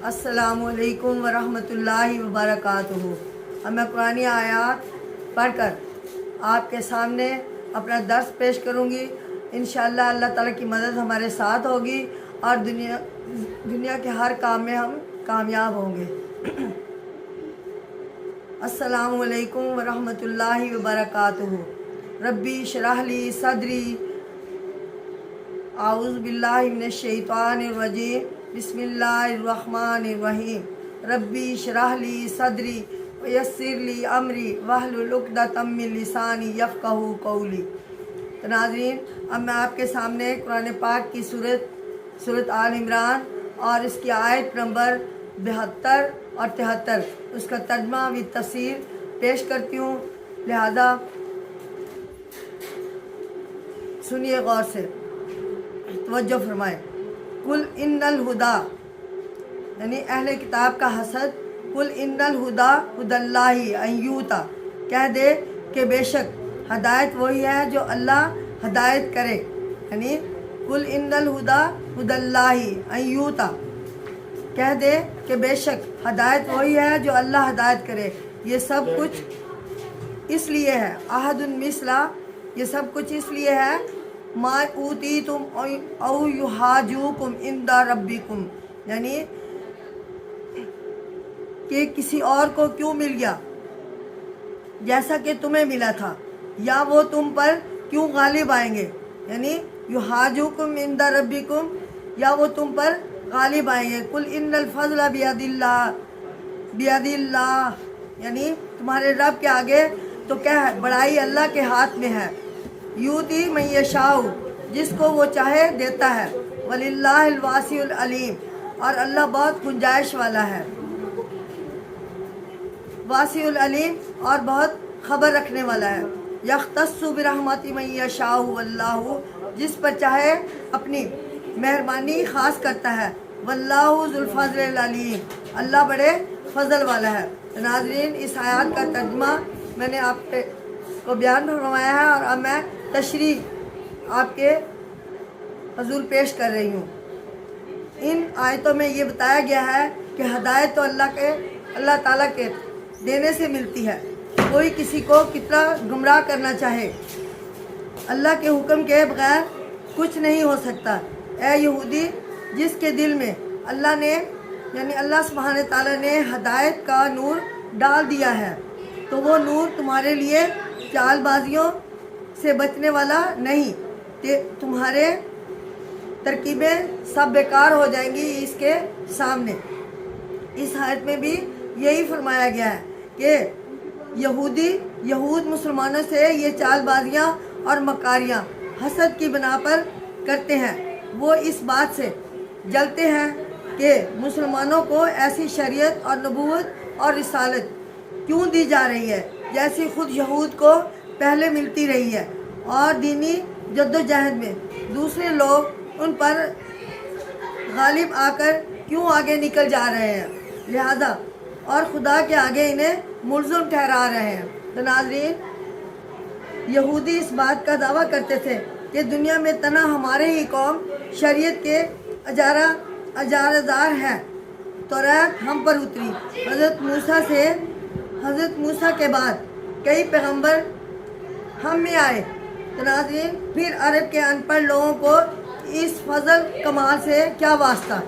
السلام علیکم ورحمۃ اللہ وبرکاتہ۔ اب میں قرآنی آیات پڑھ کر آپ کے سامنے اپنا درس پیش کروں گی۔ انشاءاللہ اللہ تعالیٰ کی مدد ہمارے ساتھ ہوگی اور دنیا کے ہر کام میں ہم کامیاب ہوں گے۔ السلام علیکم ورحمۃ اللہ وبرکاتہ۔ ربی اشرح لی صدری، اعوذ باللہ من الشیطان الرجیم، بسم اللہ الرحمن الرحیم۔ ربی اشرح لی صدری ویسر لی امری واحلل عقدۃ من لسانی یفقہوا قولی۔ تو ناظرین، اب میں آپ کے سامنے قرآن پاک کی سورۃ آل عمران اور اس کی آیت نمبر 72 اور 73 اس کا ترجمہ و تفسیر پیش کرتی ہوں، لہذا سنیے غور سے، توجہ فرمائے۔ قل ان الہدا، یعنی اہل کتاب کا حسد، قل ان الہدا ہدی اللہ ان یؤتی، کہہ دے کہ بے شک ہدایت وہی ہے جو اللہ ہدایت کرے، یعنی قل ان الہدا ہدی اللہ ان یؤتی، کہہ دے کہ بے شک ہدایت وہی ہے جو اللہ ہدایت کرے۔ یہ سب کچھ اس لیے ہے، احد مثلا، یہ سب کچھ اس لیے ہے، ما اوتیتم او یحاجوکم عند ربکم، یعنی کہ کسی اور کو کیوں مل گیا جیسا کہ تمہیں ملا تھا، یا وہ تم پر کیوں غالب آئیں گے، یعنی یحاجوکم عند ربکم، یا وہ تم پر غالب آئیں گے۔ قل ان الفضل بید اللہ، یعنی تمہارے رب کے آگے تو کیا ہے، بڑائی اللہ کے ہاتھ میں ہے۔ یؤتی من یشاء، جس کو وہ چاہے دیتا ہے، وللہ الواسع العلیم، اور اللہ بہت گنجائش والا ہے، واسع العلیم اور بہت خبر رکھنے والا ہے۔ یختص برحمتہ من یشاء واللہ، جس پر چاہے اپنی مہربانی خاص کرتا ہے، واللہ ذو الفضل العلیم، اللہ بڑے فضل والا ہے۔ ناظرین، اس آیات کا ترجمہ میں نے آپ کو بیان فرمایا ہے اور اب میں تشریح آپ کے حضور پیش کر رہی ہوں۔ ان آیتوں میں یہ بتایا گیا ہے کہ ہدایت تو اللہ تعالیٰ کے دینے سے ملتی ہے، کوئی کسی کو کتنا گمراہ کرنا چاہے، اللہ کے حکم کے بغیر کچھ نہیں ہو سکتا۔ اے یہودی، جس کے دل میں اللہ نے، یعنی اللہ سبحانہ تعالیٰ نے ہدایت کا نور ڈال دیا ہے، تو وہ نور تمہارے لیے چال بازیوں سے بچنے والا نہیں، تمہارے ترکیبیں سب بیکار ہو جائیں گی اس کے سامنے۔ اس آیت میں بھی یہی فرمایا گیا ہے کہ یہود مسلمانوں سے یہ چال بازیاں اور مکاریاں حسد کی بنا پر کرتے ہیں۔ وہ اس بات سے جلتے ہیں کہ مسلمانوں کو ایسی شریعت اور نبوت اور رسالت کیوں دی جا رہی ہے جیسی خود یہود کو پہلے ملتی رہی ہے، اور دینی جدوجہد میں دوسرے لوگ ان پر غالب آ کر کیوں آگے نکل جا رہے ہیں، لہذا اور خدا کے آگے انہیں ملزم ٹھہرا رہے ہیں۔ تو ناظرین، یہودی اس بات کا دعویٰ کرتے تھے کہ دنیا میں تنہا ہمارے ہی قوم شریعت کے اجارہ دار ہے۔ تورات ہم پر اتری، حضرت موسیٰ کے بعد کئی پیغمبر ہم میں آئے۔ تو ناظرین، پھر عرب کے ان پڑھ لوگوں کو اس فضل کمال سے کیا واسطہ،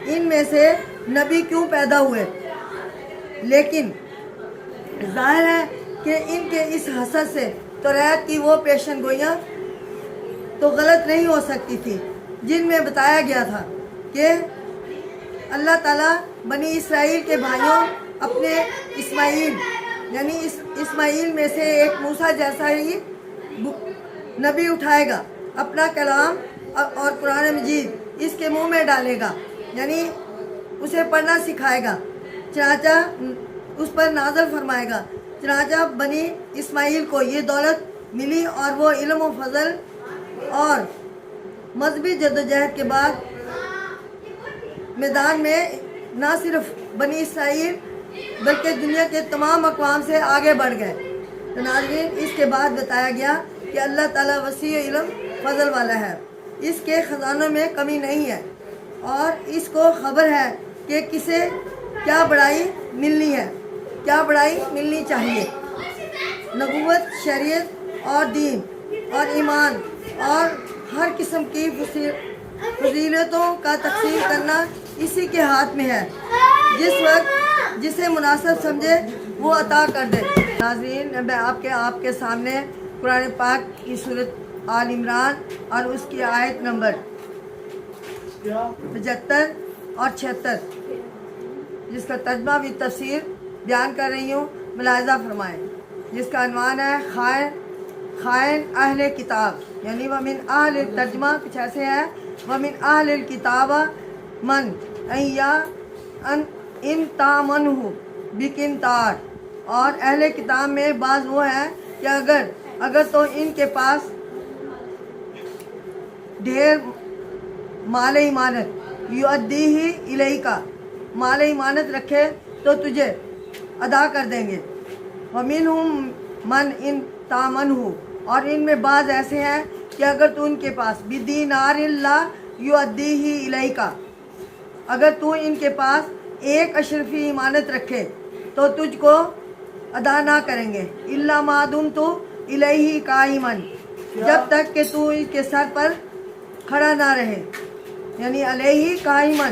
ان میں سے نبی کیوں پیدا ہوئے، لیکن ظاہر ہے کہ ان کے اس حسد سے تورات کی وہ پیشن گوئیاں تو غلط نہیں ہو سکتی تھی جن میں بتایا گیا تھا کہ اللہ تعالیٰ بنی اسرائیل کے بھائیوں اپنے اسماعیل، یعنی اسماعیل میں سے ایک موسیٰ جیسا ہی نبی اٹھائے گا، اپنا کلام اور قرآن مجید اس کے منہ میں ڈالے گا، یعنی اسے پڑھنا سکھائے گا، چنانچہ اس پر نازل فرمائے گا۔ چنانچہ بنی اسماعیل کو یہ دولت ملی اور وہ علم و فضل اور مذہبی جدوجہد کے بعد میدان میں نہ صرف بنی اسرائیل بلکہ دنیا کے تمام اقوام سے آگے بڑھ گئے۔ تو ناظرین، اس کے بعد بتایا گیا کہ اللہ تعالیٰ وسیع علم فضل والا ہے، اس کے خزانوں میں کمی نہیں ہے، اور اس کو خبر ہے کہ کسے کیا بڑائی ملنی ہے، کیا بڑائی ملنی چاہیے۔ نبوت، شریعت اور دین اور ایمان اور ہر قسم کی فضیلتوں کا تقسیم کرنا اسی کے ہاتھ میں ہے، جس وقت جسے مناسب سمجھے وہ عطا کر دے۔ ناظرین، میں آپ کے سامنے قرآن پاک کی سورۃ آل عمران اور اس کی آیت نمبر 75 اور 76 جس کا ترجمہ بھی تفسیر بیان کر رہی ہوں، ملاحظہ فرمائیں، جس کا عنوان ہے خائن اہل کتاب، یعنی ومن اہل، ترجمہ کچھ ایسے ہے، ومن اہل الکتاب من ان تامنہ بقنطار، اور اہل کتاب میں بعض وہ ہیں کہ اگر تو ان کے پاس ڈھیر مال ایمانت، یؤدیہ الیک، مال ایمانت رکھے تو تجھے ادا کر دیں گے۔ ومنہم من ان تامنہ، اور ان میں بعض ایسے ہیں کہ اگر تو ان کے پاس بدینار لا یؤدیہ الیک، اگر تو ان کے پاس 1 اشرفی ایمانت رکھے تو تجھ کو ادا نہ کریں گے، الا ما دمت الیہ قائما، جب تک کہ تو ان کے سر پر کھڑا نہ رہے، یعنی علیہ قائما،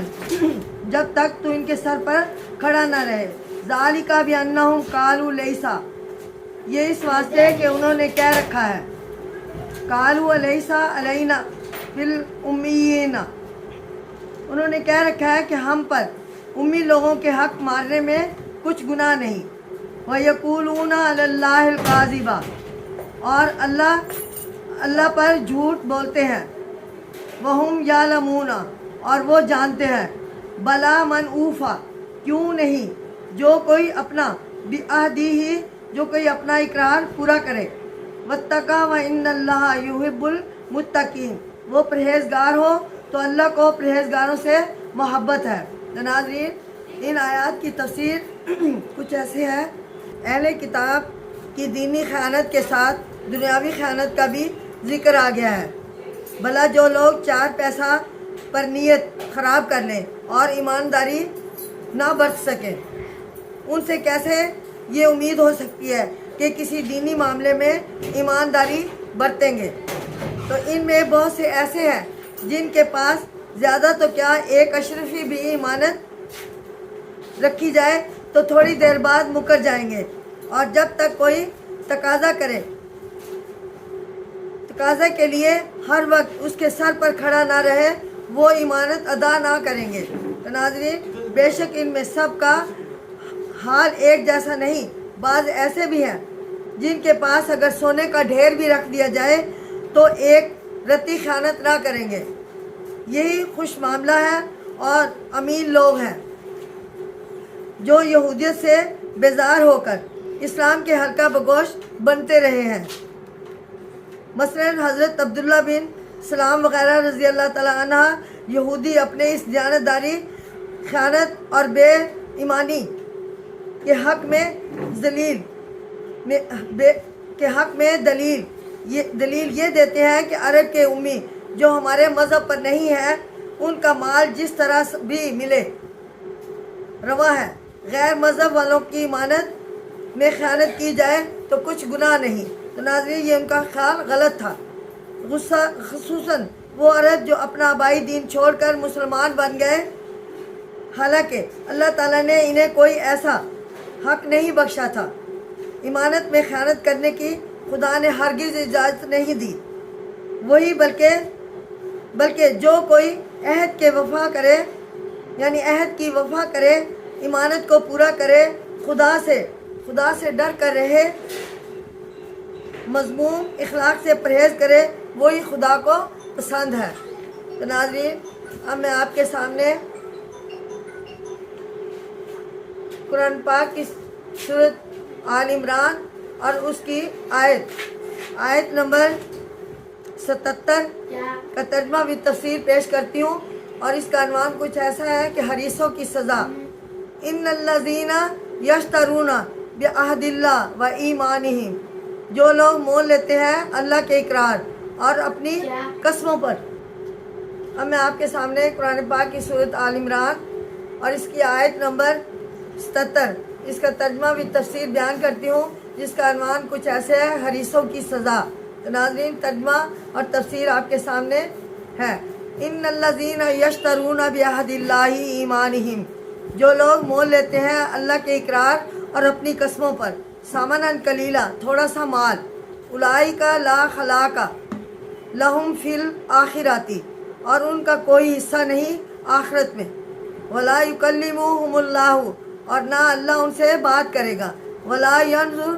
جب تک تو ان کے سر پر کھڑا نہ رہے۔ ذالک بانہم قالوا لیسا، یہ اس واسطے کہ انہوں نے کہہ رکھا ہے، قالوا لیسا علینا فی الامیین، انہوں نے کہہ رکھا ہے کہ ہم پر امی لوگوں کے حق مارنے میں کچھ گناہ نہیں۔ وَيَقُولُونَ عَلَى اللَّهِ الْكَاذِبَ، اور اللہ پر جھوٹ بولتے ہیں۔ وَهُمْ يَعْلَمُونَ، اور وہ جانتے ہیں۔ بَلَا مَنْ أُوفَى، کیوں نہیں، جو کوئی اپنا بِعَہْدِهِ، جو کوئی اپنا اقرار پورا کرے۔ وَاتَّقَىٰ وَإِنَّ اللَّهَ يُحِبُّ الْمُتَّقِينَ، وہ پرہیزگار ہو تو اللہ کو پرہیزگاروں سے محبت ہے۔ ناظرین، ان آیات کی تفسیر کچھ ایسے ہے، اہل کتاب کی دینی خیانت کے ساتھ دنیاوی خیانت کا بھی ذکر آ گیا ہے۔ بھلا جو لوگ 4 پیسہ پر نیت خراب کر لیں اور ایمانداری نہ برت سکیں، ان سے کیسے یہ امید ہو سکتی ہے کہ کسی دینی معاملے میں ایمانداری برتیں گے؟ تو ان میں بہت سے ایسے ہیں جن کے پاس زیادہ تو کیا 1 اشرفی بھی ایمانت رکھی جائے تو تھوڑی دیر بعد مکر جائیں گے، اور جب تک کوئی تقاضا کرے، تقاضا کے لیے ہر وقت اس کے سر پر کھڑا نہ رہے، وہ ایمانت ادا نہ کریں گے۔ تو ناظرین، بے شک ان میں سب کا حال ایک جیسا نہیں، بعض ایسے بھی ہیں جن کے پاس اگر سونے کا ڈھیر بھی رکھ دیا جائے تو ایک رتی خیانت نہ کریں گے۔ یہی خوش معاملہ ہے، اور امین لوگ ہیں جو یہودیت سے بیزار ہو کر اسلام کے حلقہ بگوش بنتے رہے ہیں۔ مثلاً حضرت عبداللہ بن سلام وغیرہ رضی اللہ تعالیٰ عنہ یہودی اپنے اس دیانتداری، خیانت اور بے ایمانی کے حق میں دلیل یہ دیتے ہیں کہ عرب کے امی جو ہمارے مذہب پر نہیں ہے، ان کا مال جس طرح بھی ملے روا ہے، غیر مذہب والوں کی امانت میں خیانت کی جائے تو کچھ گناہ نہیں۔ تو ناظرین، یہ ان کا خیال غلط تھا، خصوصاً وہ عرب جو اپنا آبائی دین چھوڑ کر مسلمان بن گئے، حالانکہ اللہ تعالیٰ نے انہیں کوئی ایسا حق نہیں بخشا تھا۔ امانت میں خیانت کرنے کی خدا نے ہرگز اجازت نہیں دی، وہی بلکہ جو کوئی عہد کی وفا کرے، ایمانت کو پورا کرے، خدا سے ڈر کر رہے، مذموم اخلاق سے پرہیز کرے، وہی خدا کو پسند ہے۔ تو ناظرین، اب میں آپ کے سامنے قرآن پاک کی سورۃ آل عمران اور اس کی آیت نمبر 77 کا ترجمہ بھی تفسیر پیش کرتی ہوں، اور اس کا عنوان کچھ ایسا ہے کہ حریصوں کی سزا۔ ان الذین یشترون بعہد اللہ و ایمانہم، جو لوگ مول لیتے ہیں اللہ کے اقرار اور اپنی قسموں پر۔ اب میں آپ کے سامنے قرآن پاک کی سورۃ آل عمران اور اس کی آیت نمبر 77 اس کا ترجمہ بھی تفسیر بیان کرتی ہوں، جس کا عنوان کچھ ایسے ہے: حریصوں کی سزا۔ تو ناظرین، ترجمہ اور تفسیر آپ کے سامنے ہے۔ ان الذین یشترون بعہد اللہ ایمانہم، جو لوگ مول لیتے ہیں اللہ کے اقرار اور اپنی قسموں پر، ثمناً قلیلا، تھوڑا سا مال، اولئک لا خلاق لہم فی الآخرۃ، اور ان کا کوئی حصہ نہیں آخرت میں، ولا یکلمہم اللہ، اور نہ اللہ ان سے بات کرے گا، ولا ینظر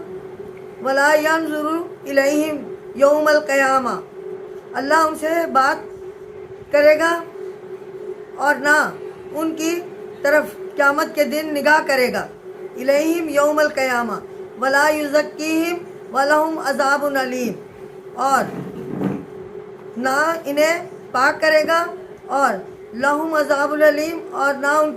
الیہم یوم القیامہ، اللہ ان سے بات کرے گا اور نہ ان کی طرف قیامت کے دن نگاہ کرے گا، الیہم یوم القیامہ، ولا یزکیہم ولہم عذاب علیم، اور نہ انہیں پاک کرے گا اور لہم عذاب علیم، اور نہ ان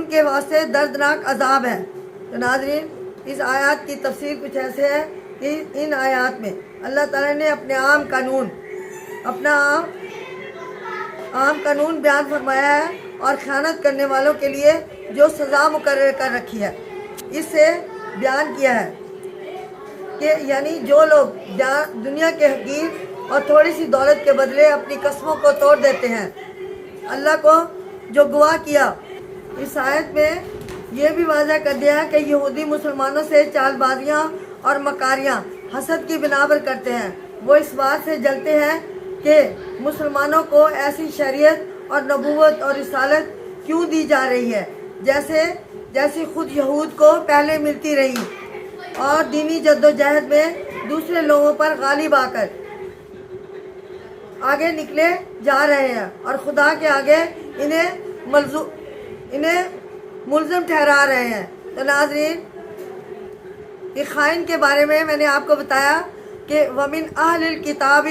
کے واسطے دردناک عذاب ہے۔ تو ناظرین، اس آیات کی تفسیر کچھ ایسے ہے کہ ان آیات میں اللہ تعالیٰ نے اپنے اپنا عام قانون بیان فرمایا ہے، اور خیانت کرنے والوں کے لیے جو سزا مقرر کر رکھی ہے، اس سے بیان کیا ہے کہ یعنی جو لوگ دنیا کے حقیر اور تھوڑی سی دولت کے بدلے اپنی قسموں کو توڑ دیتے ہیں، اللہ کو جو گواہ کیا۔ اس آیت میں یہ بھی واضح کر دیا ہے کہ یہودی مسلمانوں سے چال بازیاں اور مکاریاں حسد کی بنا پر کرتے ہیں۔ وہ اس بات سے جلتے ہیں کہ مسلمانوں کو ایسی شریعت اور نبوت اور رسالت کیوں دی جا رہی ہے جیسی خود یہود کو پہلے ملتی رہی، اور دینی جدوجہد میں دوسرے لوگوں پر غالب آ کر آگے نکلے جا رہے ہیں، اور خدا کے آگے انہیں ملزم ٹھہرا رہے ہیں۔ تو ناظرین، یہ خائن کے بارے میں نے آپ کو بتایا کہ وَمِنْ أَهْلِ الْكِتَابِ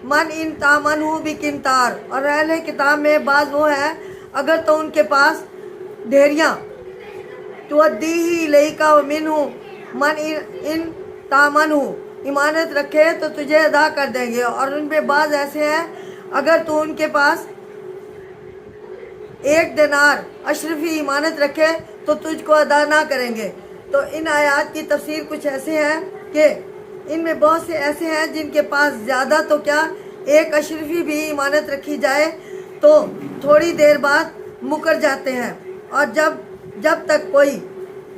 مَنْ إِنْ تَأْمَنْهُ بِقِنْطَارٍ، اور اہل کتاب میں بعض وہ ہیں اگر تو ان کے پاس ڈھیریاں، تُؤَدِّيهِ إِلَيْكَ وَمِنْهُ مَنْ إِنْ تَأْمَنْهُ، امانت رکھے تو تجھے ادا کر دیں گے، اور ان میں بعض ایسے ہیں اگر تو ان کے پاس 1 دینار اشرفی امانت رکھے تو تجھ کو ادا نہ کریں گے۔ تو ان آیات کی تفسیر کچھ ایسے ہیں کہ ان میں بہت سے ایسے ہیں جن کے پاس زیادہ تو کیا 1 اشرفی بھی امانت رکھی جائے تو تھوڑی دیر بعد مکر جاتے ہیں، اور جب تک کوئی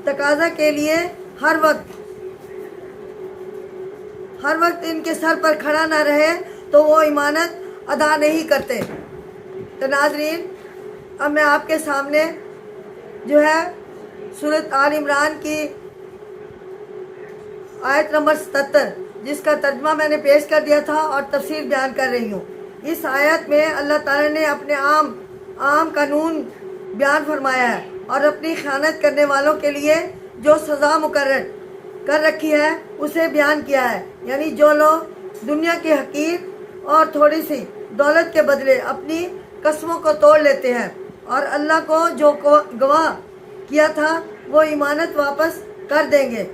تقاضا کے لیے ہر وقت ان کے سر پر کھڑا نہ رہے تو وہ امانت ادا نہیں کرتے۔ تو ناظرین، اب میں آپ کے سامنے جو ہے سورۃ آل عمران کی آیت نمبر 77 جس کا ترجمہ میں نے پیش کر دیا تھا اور تفسیر بیان کر رہی ہوں۔ اس آیت میں اللہ تعالیٰ نے اپنے عام قانون بیان فرمایا ہے، اور اپنی خیانت کرنے والوں کے لیے جو سزا مقرر کر رکھی ہے اسے بیان کیا ہے۔ یعنی جو لوگ دنیا کے حقیر اور تھوڑی سی دولت کے بدلے اپنی قسموں کو توڑ لیتے ہیں، اور اللہ کو جو گواہ کیا تھا وہ امانت واپس کر دیں گے،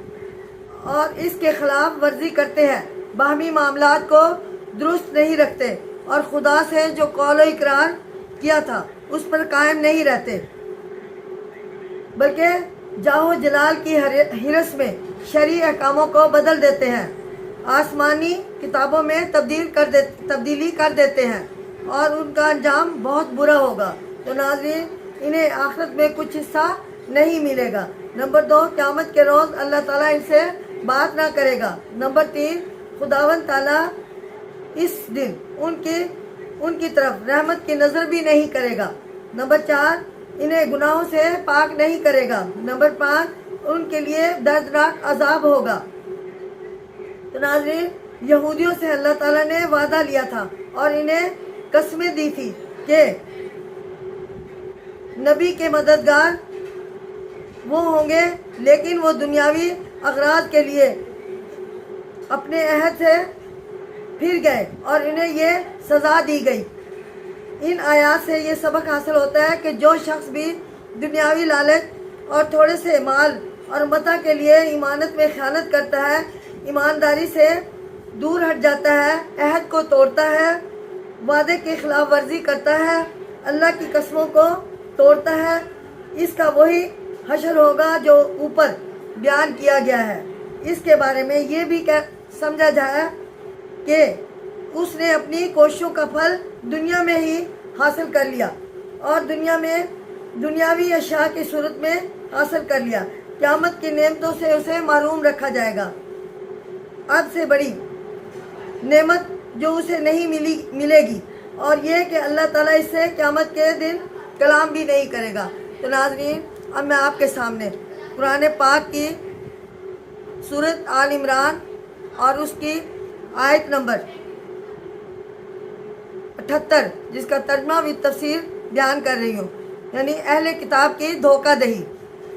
اور اس کے خلاف ورزی کرتے ہیں، باہمی معاملات کو درست نہیں رکھتے، اور خدا سے جو قول و اقرار کیا تھا اس پر قائم نہیں رہتے، بلکہ جاہ و جلال کی حرص میں شرعی احکاموں کو بدل دیتے ہیں، آسمانی کتابوں میں تبدیلی کر دیتے ہیں، اور ان کا انجام بہت برا ہوگا۔ تو ناظرین، انہیں آخرت میں کچھ حصہ نہیں ملے گا۔ نمبر 2، قیامت کے روز اللہ تعالیٰ ان سے بات نہ کرے گا۔ نمبر 3، خداوند تعالیٰ اس دن ان کی طرف رحمت کی نظر بھی نہیں کرے گا۔ نمبر 4، انہیں گناہوں سے پاک نہیں کرے گا۔ نمبر 5، ان کے لیے دردناک عذاب ہوگا۔ تو ناظرین، یہودیوں سے اللہ تعالیٰ نے وعدہ لیا تھا اور انہیں قسمیں دی تھی کہ نبی کے مددگار وہ ہوں گے، لیکن وہ دنیاوی اغراض کے لیے اپنے عہد سے پھر گئے اور انہیں یہ سزا دی گئی۔ ان آیات سے یہ سبق حاصل ہوتا ہے کہ جو شخص بھی دنیاوی لالچ اور تھوڑے سے مال اور متاع کے لیے ایمانت میں خیانت کرتا ہے، ایمانداری سے دور ہٹ جاتا ہے، عہد کو توڑتا ہے، وعدے کی خلاف ورزی کرتا ہے اللہ کی قسموں کو توڑتا ہے اس کا وہی حشر ہوگا جو اوپر بیان کیا گیا ہے۔ اس کے بارے میں یہ بھی سمجھا جائے کہ اس نے اپنی کوششوں کا پھل دنیا میں ہی حاصل کر لیا اور دنیا میں دنیاوی اشیاء کی صورت میں حاصل کر لیا۔ قیامت کی نعمتوں سے اسے محروم رکھا جائے گا۔ اب سے بڑی نعمت جو اسے نہیں ملے گی اور یہ کہ اللہ تعالیٰ اس سے قیامت کے دن کلام بھی نہیں کرے گا۔ تو ناظرین، اب میں آپ کے سامنے قرآن پاک کی سورۃ آل عمران اور اس کی آیت نمبر 78 جس کا ترجمہ و تفسیر بیان کر رہی ہوں، یعنی اہل کتاب کی دھوکہ دہی۔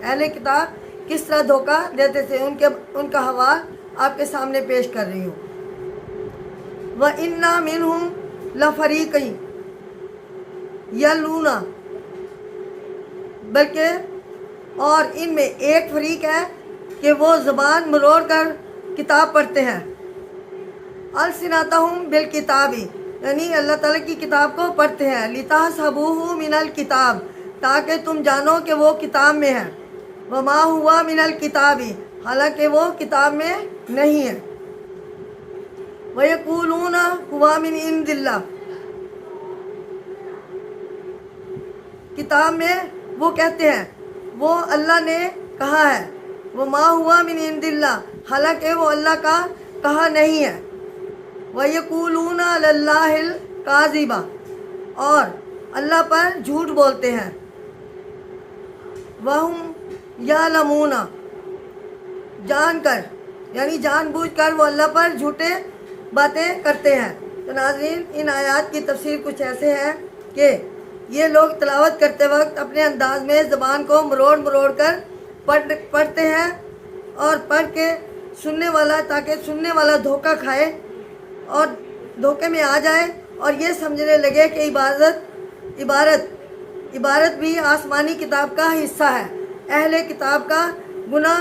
اہل کتاب کس طرح دھوکہ دیتے تھے ان کا حوال آپ کے سامنے پیش کر رہی ہوں۔ وَإِنَّا مِنْهُمْ لَفَرِيقًا يَلْوُونَ، بلکہ اور ان میں ایک فریق ہے کہ وہ زبان مروڑ کر کتاب پڑھتے ہیں۔ أَلْسِنَتَهُمْ بِالْكِتَابِ، یعنی اللہ تعالیٰ کی کتاب کو پڑھتے ہیں۔ لِتَحْسَبُوهُ مِنَ الْكِتَابِ، تاکہ تم جانو کہ وہ کتاب میں ہے۔ وَمَا هُوَ مِنَ الْكِتَابِ، حالانکہ وہ کتاب میں نہیں ہے۔ وَيَقُولُونَ هُوَ مِنْ عِنْدِ اللَّهِ، کتاب میں وہ کہتے ہیں وہ اللہ نے کہا ہے۔ وَمَا هُوَ مِنْ عِنْدِ اللَّهِ، حالانکہ وہ اللہ کا کہا نہیں ہے۔ وَيَقُولُونَ عَلَى اللَّهِ الْكَاذِبَ، اور اللہ پر جھوٹ بولتے ہیں۔ وَهُمْ يَعْلَمُونَ، جان کر یعنی جان بوجھ کر وہ اللہ پر جھوٹے باتیں کرتے ہیں۔ تو ناظرین، ان آیات کی تفسیر کچھ ایسے ہے کہ یہ لوگ تلاوت کرتے وقت اپنے انداز میں زبان کو مروڑ مروڑ کر پڑھتے ہیں اور پڑھ کے سننے والا، تاکہ سننے والا دھوکہ کھائے اور دھوکے میں آ جائے اور یہ سمجھنے لگے کہ عبارت بھی آسمانی کتاب کا حصہ ہے۔ اہل کتاب کا گناہ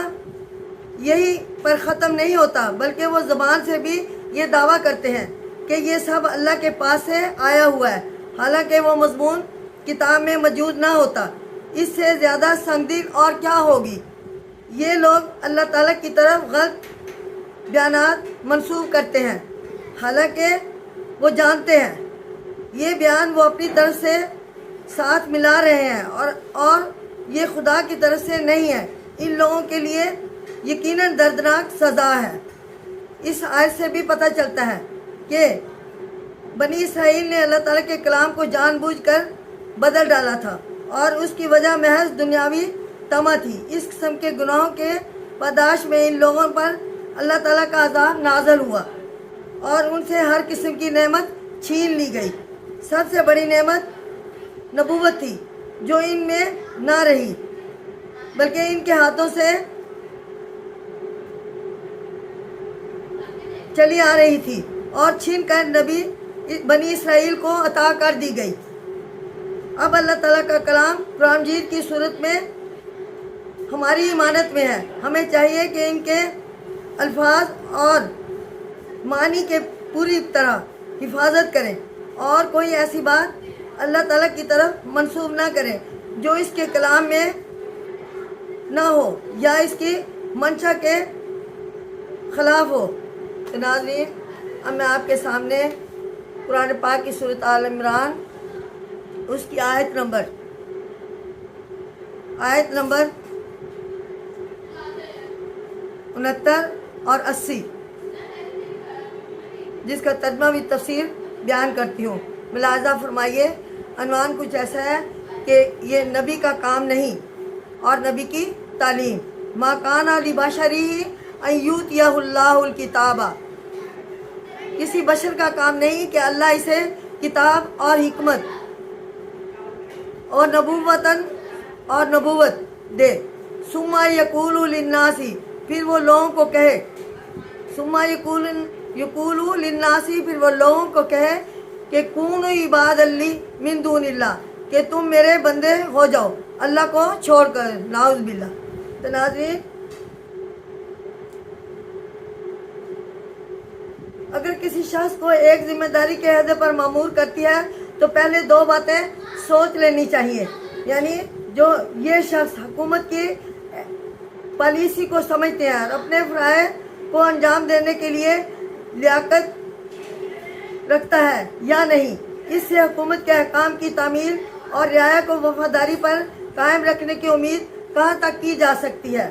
یہی پر ختم نہیں ہوتا، بلکہ وہ زبان سے بھی یہ دعویٰ کرتے ہیں کہ یہ سب اللہ کے پاس سے آیا ہوا ہے، حالانکہ وہ مضمون کتاب میں موجود نہ ہوتا۔ اس سے زیادہ سنگ دل اور کیا ہوگی؟ یہ لوگ اللہ تعالیٰ کی طرف غلط بیانات منسوب کرتے ہیں، حالانکہ وہ جانتے ہیں یہ بیان وہ اپنی طرف سے ساتھ ملا رہے ہیں اور یہ خدا کی طرف سے نہیں ہے۔ ان لوگوں کے لیے یقیناً دردناک سزا ہے۔ اس آیت سے بھی پتہ چلتا ہے کہ بنی اسرائیل نے اللہ تعالیٰ کے کلام کو جان بوجھ کر بدل ڈالا تھا اور اس کی وجہ محض دنیاوی طمع تھی۔ اس قسم کے گناہوں کے پاداش میں ان لوگوں پر اللہ تعالیٰ کا عذاب نازل ہوا اور ان سے ہر قسم کی نعمت چھین لی گئی۔ سب سے بڑی نعمت نبوت تھی جو ان میں نہ رہی، بلکہ ان کے ہاتھوں سے چلی آ رہی تھی اور چھین کر نبی بنی اسرائیل کو عطا کر دی گئی۔ اب اللہ تعالیٰ کا کلام قرآن مجید کی صورت میں ہماری امانت میں ہے۔ ہمیں چاہیے کہ ان کے الفاظ اور معنی کے پوری طرح حفاظت کریں اور کوئی ایسی بات اللہ تعالیٰ کی طرف منسوب نہ کریں جو اس کے کلام میں نہ ہو یا اس کی منشا کے خلاف ہو۔ تو ناظرین، اب میں آپ کے سامنے قرآن پاک کی سورۃ آل عمران اس کی آیت نمبر 69 اور 80 جس کا ترجمہ بھی تفسیر بیان کرتی ہوں۔ ملاحظہ فرمائیے، عنوان کچھ ایسا ہے کہ یہ نبی کا کام نہیں اور نبی کی تعلیم۔ ما کان لبشری ان یؤتیہ اللہ الکتاب، کسی بشر کا کام نہیں کہ اللہ اسے کتاب اور حکمت اور نبوت دے۔ ثم یقول للناس، پھر وہ لوگوں کو کہے، پھر وہ لوگوں کو کہے کہ کونوا عباد لی من دون اللہ، کہ تم میرے بندے ہو جاؤ اللہ کو چھوڑ کر۔ نعوذ باللہ۔ تو ناظرین، اگر کسی شخص کو ایک ذمہ داری کے عہدے پر مامور کرتی ہے تو پہلے 2 باتیں سوچ لینی چاہیے. یعنی جو یہ شخص حکومت کی پالیسی کو سمجھتے ہیں اور اپنے فرائض کو انجام دینے کے لیے لیاقت رکھتا ہے یا نہیں، اس سے حکومت کے احکام کی تعمیل اور رعایا کو وفاداری پر قائم رکھنے کی امید کہاں تک کی جا سکتی ہے.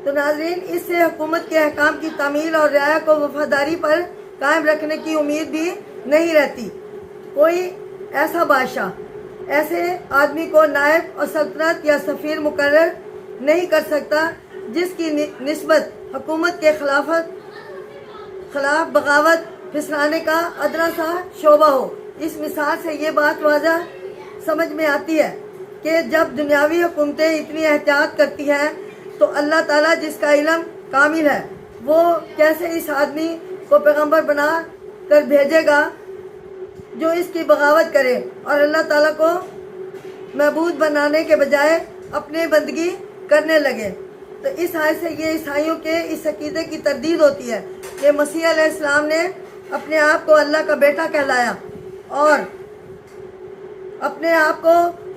تو ناظرین، اس سے حکومت کے احکام کی تعمیل اور رعایا کو وفاداری پر قائم رکھنے کی امید بھی نہیں رہتی. کوئی ایسا بادشاہ ایسے آدمی کو نائب اور سلطنت یا سفیر مقرر نہیں کر سکتا جس کی نسبت حکومت کے خلاف بغاوت پھسلانے کا ادنا سا شعبہ ہو. اس مثال سے یہ بات واضح سمجھ میں آتی ہے کہ جب دنیاوی حکومتیں اتنی احتیاط کرتی ہیں تو اللہ تعالیٰ جس کا علم کامل ہے وہ کیسے اس آدمی کو پیغمبر بنا کر بھیجے گا جو اس کی بغاوت کرے اور اللہ تعالیٰ کو معبود بنانے کے بجائے اپنے بندگی کرنے لگے. تو اس آیت سے یہ عیسائیوں کے اس عقیدے کی تردید ہوتی ہے کہ مسیح علیہ السلام نے اپنے آپ کو اللہ کا بیٹا کہلایا اور اپنے آپ کو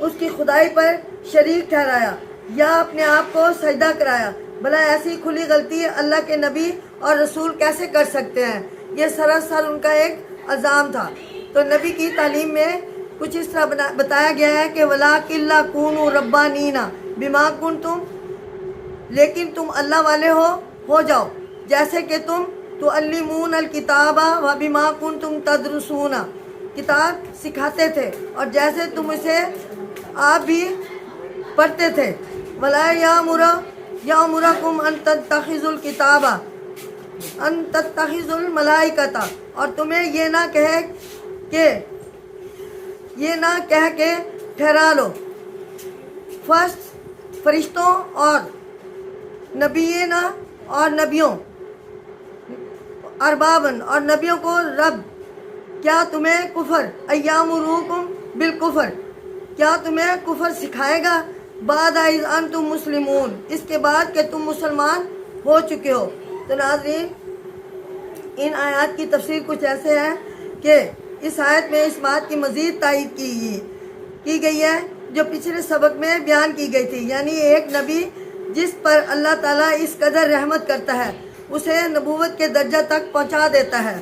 اس کی خدائی پر شریک ٹھہرایا یا اپنے آپ کو سجدہ کرایا. بھلا ایسی کھلی غلطی اللہ کے نبی اور رسول کیسے کر سکتے ہیں؟ یہ سراسر ان کا ایک الزام تھا. تو نبی کی تعلیم میں کچھ اس طرح بتایا گیا ہے کہ وَلَٰكِن لَا كُونُوا رَبَّانِينَ بِمَا كُنتُم، لیکن تم اللہ والے ہو جاؤ جیسے کہ تم تُعَلِّمُونَ الْكِتَابَ وَبِمَا كُنتُم تَدْرُسُونَ، کتاب سکھاتے تھے اور جیسے تم اسے آپ بھی پڑھتے تھے. وَلَا يَأْمُرَكُمْ أَن تَتَّخِذُوا الْكِتَابَ أَن تَتَّخِذُوا الْمَلَائِكَةَ، اور تمہیں یہ نہ کہہ کے ٹھہرا لو فرشتوں اور نبیوں اربابن اور نبیوں کو رب. کیا تمہیں کفر ایامروکم بالکفر، کیا تمہیں کفر سکھائے گا بعد از انتم مسلمون، اس کے بعد کہ تم مسلمان ہو چکے ہو. تو ناظرین، ان آیات کی تفسیر کچھ ایسے ہے کہ اس آیت میں اس بات کی مزید تائید کی گئی ہے جو پچھلے سبق میں بیان کی گئی تھی. یعنی ایک نبی جس پر اللہ تعالیٰ اس قدر رحمت کرتا ہے اسے نبوت کے درجہ تک پہنچا دیتا ہے.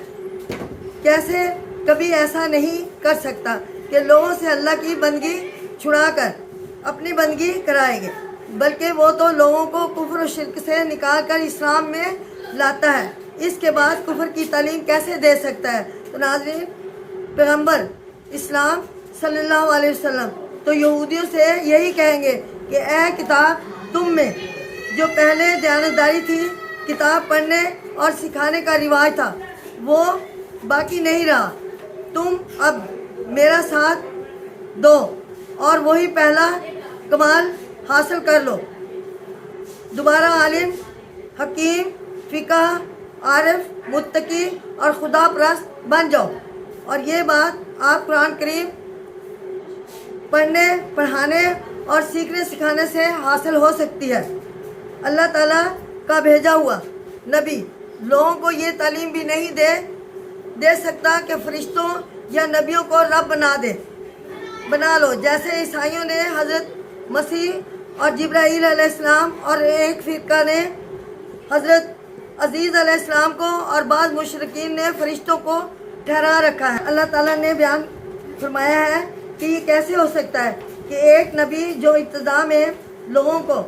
کیسے کبھی ایسا نہیں کر سکتا کہ لوگوں سے اللہ کی بندگی چھڑا کر اپنی بندگی کرائے گے، بلکہ وہ تو لوگوں کو کفر و شرک سے نکال کر اسلام میں لاتا ہے. اس کے بعد کفر کی تعلیم کیسے دے سکتا ہے؟ تو ناظرین، پیغمبر اسلام صلی اللہ علیہ وسلم تو یہودیوں سے یہی کہیں گے کہ اے کتاب، تم میں جو پہلے دیانتداری تھی، کتاب پڑھنے اور سکھانے کا رواج تھا، وہ باقی نہیں رہا. تم اب میرا ساتھ دو اور وہی پہلا کمال حاصل کر لو. دوبارہ عالم، حکیم، فقہ، عارف، متقی اور خدا پرست بن جاؤ. اور یہ بات آپ قرآن کریم پڑھنے، پڑھانے اور سیکھنے سکھانے سے حاصل ہو سکتی ہے. اللہ تعالیٰ کا بھیجا ہوا نبی لوگوں کو یہ تعلیم بھی نہیں دے سکتا کہ فرشتوں یا نبیوں کو رب بنا لو، جیسے عیسائیوں نے حضرت مسیح اور جبرائیل علیہ السلام اور ایک فرقہ نے حضرت عزیز علیہ السلام کو اور بعض مشرکین نے فرشتوں کو ٹھہرا رکھا ہے. اللہ تعالیٰ نے بیان فرمایا ہے کہ یہ کیسے ہو سکتا ہے کہ ایک نبی جو ابتدا میں لوگوں کو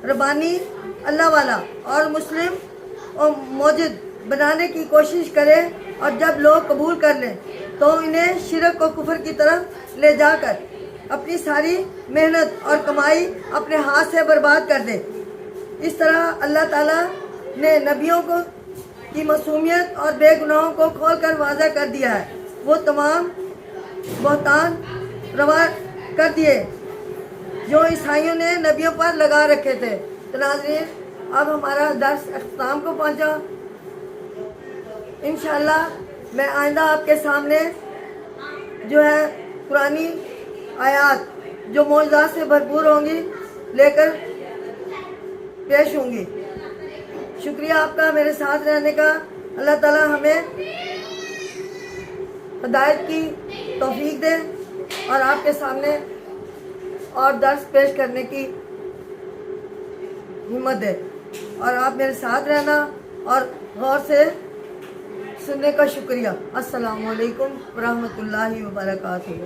ربانی، اللہ والا اور مسلم اور موجد بنانے کی کوشش کرے اور جب لوگ قبول کر لیں تو انہیں شرک و کفر کی طرف لے جا کر اپنی ساری محنت اور کمائی اپنے ہاتھ سے برباد کر دے. اس طرح اللہ تعالیٰ نے نبیوں کی معصومیت اور بے گناہوں کو کھول کر واضح کر دیا ہے. وہ تمام بہتان روا کر دیے جو عیسائیوں نے نبیوں پر لگا رکھے تھے. تو ناظرین، اب ہمارا درس اختتام کو پہنچا. انشاءاللہ میں آئندہ آپ کے سامنے جو ہے قرآنی آیات جو معجزات سے بھرپور ہوں گی لے کر پیش ہوں گی. شکریہ آپ کا میرے ساتھ رہنے کا. اللہ تعالیٰ ہمیں ہدایت کی توفیق دے اور آپ کے سامنے اور درس پیش کرنے کی ہمت دے، اور آپ میرے ساتھ رہنا اور غور سے سننے کا شکریہ۔ السلام علیکم ورحمۃ اللہ وبرکاتہ۔